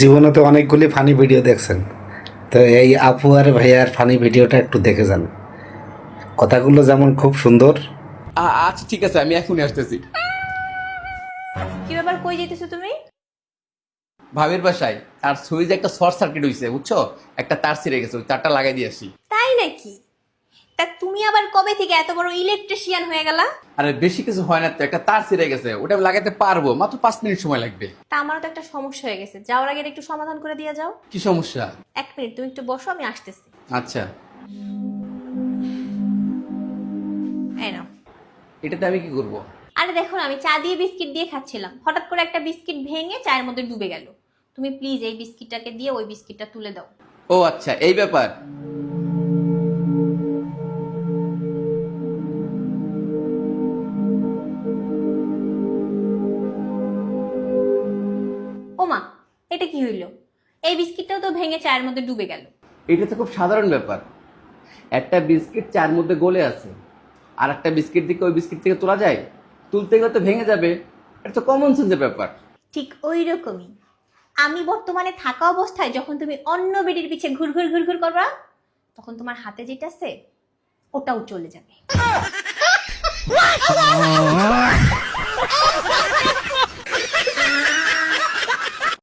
জীবনে তো অনেকগুলি ফানি ভিডিও দেখছেন, তো এই আপু আর ভাইয়ার ফানি ভিডিওটা একটু দেখে যান। কথাগুলো যেমন খুব সুন্দর। আচ্ছা ঠিক আছে, আমি এখনই আসতেছি। কি ব্যাপার, কই যেতেছো তুমি? ভাবির বাসায় তার সুইচে একটা শর্ট সার্কিট হইছে, বুঝছো? একটা তার ছিঁড়ে গেছে, ওই তারটা লাগাই দিয়ে আসি। তাই নাকি? তা তুমি আবার কবে থেকে এত বড় ইলেকট্রিশিয়ান হয়ে গেলা? আরে বেশি কিছু হয় না তো, একটা তার ছিঁড়ে গেছে, ওটা আমি লাগাতে পারবো, মাত্র 5 মিনিট সময় লাগবে। তা আমারও তো একটা সমস্যা হয়ে গেছে, যাওয়ার আগে একটু সমাধান করে দিয়ে যাও। কি সমস্যা? 1 মিনিট তুমি একটু বসো, আমি আসতেছি। আচ্ছা, এই নাও। এটাতে আমি কি করব? আরে দেখো না, আমি চা দিয়ে বিস্কিট দিয়ে খাচ্ছিলাম, হঠাৎ করে একটা বিস্কিট ভেঙে চায়ের মধ্যে ডুবে গেল। তুমি প্লিজ এই বিস্কিটটাকে দিয়ে ওই বিস্কিটটা তুলে দাও। ও আচ্ছা, এই ব্যাপার। ওমা, এটা কি হইলো? এই বিস্কিটটাও তো ভেঙে চায়ের মধ্যে ডুবে গেল। এটা তো খুব সাধারণ ব্যাপার। একটা বিস্কিট চার মধ্যে গলে আছে, আর একটা বিস্কিট দিকে ওই বিস্কিট থেকে তোলা যায়? তুলতে গেলে তো ভেঙে যাবে। এটা তো কমন সেন্সের ব্যাপার। ঠিক ওই রকমই আমি বর্তমানে থাকা অবস্থায় যখন তুমি অন্য বেডির পিছে ঘুরঘুর ঘুরঘুর করবা, তখন তোমার হাতে যেটা আছে ওটাও চলে যাবে।